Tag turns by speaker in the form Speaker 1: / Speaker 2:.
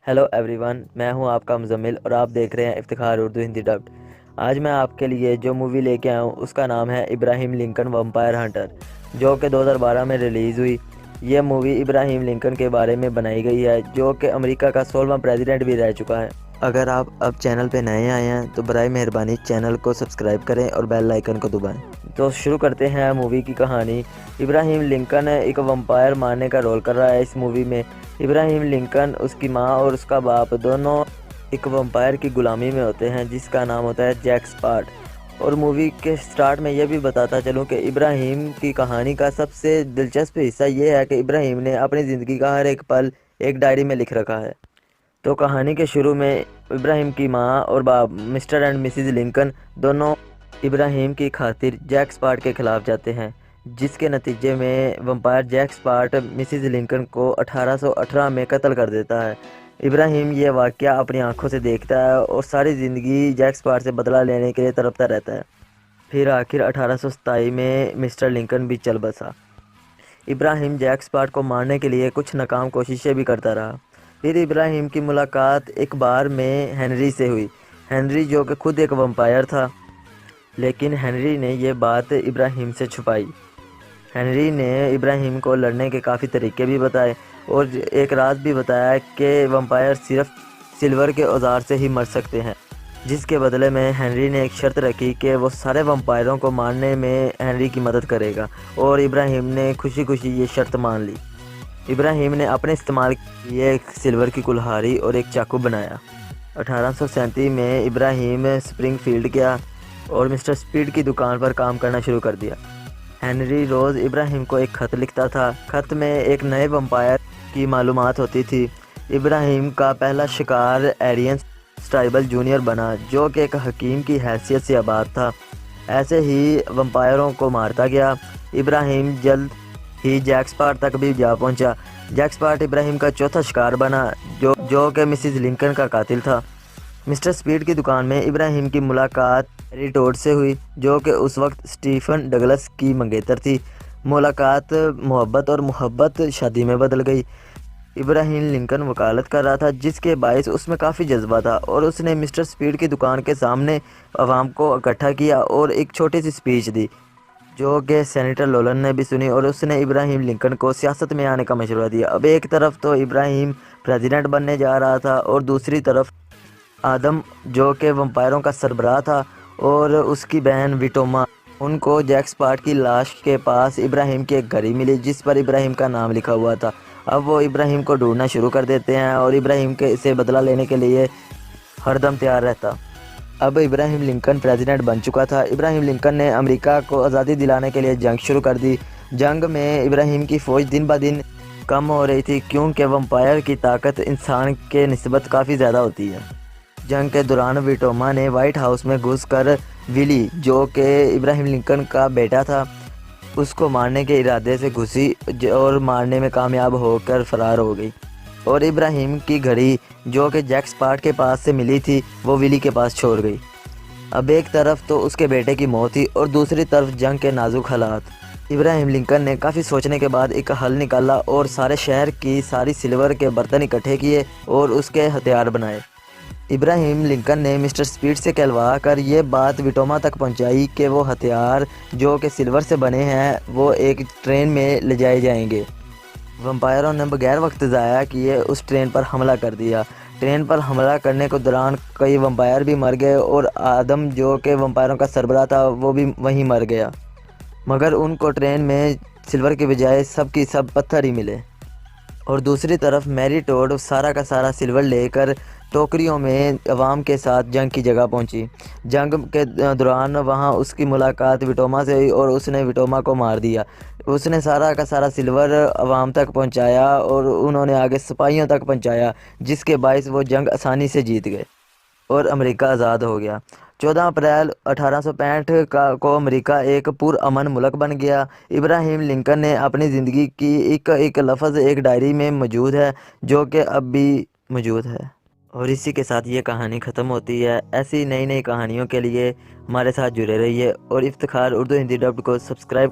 Speaker 1: Hello everyone, मैं हूं आपका मुजम्मिल और आप देख रहे हैं इफ्तिखार उर्दू हिंदी डब्ड। आज मैं आपके लिए जो मूवी लेके आया हूं उसका नाम है इब्राहिम लिंकन वम्पायर हंटर, जो कि 2012 में रिलीज़ हुई। ये मूवी इब्राहिम लिंकन के बारे में बनाई गई है, जो कि अमेरिका का 16वां प्रेसिडेंट भी रह चुका है। अगर आप अब चैनल पे नए आए हैं तो बराए मेहरबानी चैनल को सब्सक्राइब करें और बेल आइकन को दबाएं। तो शुरू करते हैं मूवी की कहानी। इब्राहिम लिंकन एक वम्पायर मारने का रोल कर रहा है इस मूवी में। इब्राहिम लिंकन, उसकी माँ और उसका बाप दोनों एक वम्पायर की गुलामी में होते हैं जिसका नाम होता है जैक स्पार्ट। और मूवी के स्टार्ट में यह भी बताता चलूँ कि इब्राहिम की कहानी का सबसे दिलचस्प हिस्सा ये है कि इब्राहिम ने अपनी ज़िंदगी का हर एक पल एक डायरी में लिख रखा है। तो कहानी के शुरू में इब्राहिम की माँ और बाप मिस्टर एंड मिसिज लिंकन दोनों इब्राहिम की खातिर जैक स्पार्ट के खिलाफ जाते हैं, जिसके नतीजे में वम्पायर जैक स्पार्ट मिसिज लिंकन को 1818 में कत्ल कर देता है। इब्राहिम ये वाक़या अपनी आंखों से देखता है और सारी ज़िंदगी जैक स्पार्ट से बदला लेने के लिए तड़पता रहता है। फिर आखिर 1827 में मिस्टर लिंकन भी चल बसा। इब्राहिम जैक स्पार्ट को मारने के लिए कुछ नाकाम कोशिशें भी करता रहा। फिर इब्राहिम की मुलाकात एक बार में हेनरी से हुई। हेनरी जो कि खुद एक वम्पायर था, लेकिन हेनरी ने यह बात इब्राहिम से छुपाई। हेनरी ने इब्राहिम को लड़ने के काफ़ी तरीके भी बताए और एक राज भी बताया कि वम्पायर सिर्फ सिल्वर के औजार से ही मर सकते हैं, जिसके बदले में हेनरी ने एक शर्त रखी कि वो सारे वम्पायरों को मारने में हेनरी की मदद करेगा, और इब्राहिम ने खुशी खुशी ये शर्त मान ली। इब्राहिम ने अपने इस्तेमाल के लिए एक सिल्वर की कुल्हाड़ी और एक चाकू बनाया। 1837 में इब्राहिम स्प्रिंगफील्ड गया और मिस्टर स्पीड की दुकान पर काम करना शुरू कर दिया। हेनरी रोज़ इब्राहिम को एक ख़त लिखता था। ख़त में एक नए वम्पायर की मालूमात होती थी। इब्राहिम का पहला शिकार एरियन स्टाइबल जूनियर बना, जो कि एक हकीम की हैसियत से आबाद था। ऐसे ही वम्पायरों को मारता गया। इब्राहिम जल्द ही जैक स्पार्ट तक भी जा पहुंचा। जैक स्पार्ट इब्राहिम का चौथा शिकार बना, जो कि मिसिज लिंकन का कातिल था। मिस्टर स्पीड की दुकान में इब्राहिम की मुलाकात मैरी टोड से हुई, जो कि उस वक्त स्टीफन डगलस की मंगेतर थी। मुलाकात मोहब्बत और मोहब्बत शादी में बदल गई। इब्राहिम लिंकन वकालत कर रहा था, जिसके बायस उसमें काफ़ी जज्बा था, और उसने मिस्टर स्पीड की दुकान के सामने आवाम को इकट्ठा किया और एक छोटी सी स्पीच दी, जो कि सेनेटर लोलन ने भी सुनी, और उसने इब्राहिम लिंकन को सियासत में आने का मशवरा दिया। अब एक तरफ तो इब्राहिम प्रेसिडेंट बनने जा रहा था और दूसरी तरफ आदम, जो कि वम्पायरों का सरबराह था, और उसकी बहन विटोमा। उनको जैक स्पार्ट की लाश के पास इब्राहिम की एक घड़ी मिली जिस पर इब्राहिम का नाम लिखा हुआ था। अब वो इब्राहिम को ढूंढना शुरू कर देते हैं और इब्राहिम के से बदला लेने के लिए हरदम तैयार रहता। अब इब्राहिम लिंकन प्रेसिडेंट बन चुका था। इब्राहिम लिंकन ने अमेरिका को आज़ादी दिलाने के लिए जंग शुरू कर दी। जंग में इब्राहिम की फ़ौज दिन ब दिन कम हो रही थी, क्योंकि वम्पायर की ताकत इंसान के निस्बत काफ़ी ज़्यादा होती है। जंग के दौरान विटोमा ने वाइट हाउस में घुसकर विली, जो कि इब्राहिम लिंकन का बेटा था, उसको मारने के इरादे से घुसी और मारने में कामयाब होकर फरार हो गई। और इब्राहिम की घड़ी, जो कि जैक स्पार्ट के पास से मिली थी, वो विली के पास छोड़ गई। अब एक तरफ तो उसके बेटे की मौत थी और दूसरी तरफ जंग के नाजुक हालात। इब्राहिम लिंकन ने काफ़ी सोचने के बाद एक हल निकाला और सारे शहर की सारी सिल्वर के बर्तन इकट्ठे किए और उसके हथियार बनाए। इब्राहिम लिंकन ने मिस्टर स्पीड से कहलवा कर ये बात विटोमा तक पहुंचाई कि वो हथियार, जो कि सिल्वर से बने हैं, वो एक ट्रेन में ले जाए जाएंगे। वम्पायरों ने बगैर वक्त ज़ाया किए उस ट्रेन पर हमला कर दिया। ट्रेन पर हमला करने के दौरान कई वम्पायर भी मर गए और आदम, जो कि वम्पायरों का सरबराह था, वो भी वहीं मर गया। मगर उनको ट्रेन में सिल्वर के बजाय सब की सब पत्थर ही मिले। और दूसरी तरफ मैरी टोड सारा का सारा सिल्वर लेकर टोकरियों में अवाम के साथ जंग की जगह पहुंची। जंग के दौरान वहां उसकी मुलाकात विटोमा से हुई और उसने विटोमा को मार दिया। उसने सारा का सारा सिल्वर अवाम तक पहुंचाया और उन्होंने आगे सिपाहियों तक पहुंचाया, जिसके बायस वो जंग आसानी से जीत गए और अमेरिका आज़ाद हो गया। 14 अप्रैल 1865 को अमेरिका एक पुरअमन मुल्क बन गया। इब्राहिम लिंकन ने अपनी ज़िंदगी की एक लफ्ज़ एक डायरी में मौजूद है, जो कि अब भी मौजूद है। और इसी के साथ ये कहानी ख़त्म होती है। ऐसी नई नई कहानियों के लिए हमारे साथ जुड़े रहिए और इफ्तिखार उर्दू हिंदी डब्ड को सब्सक्राइब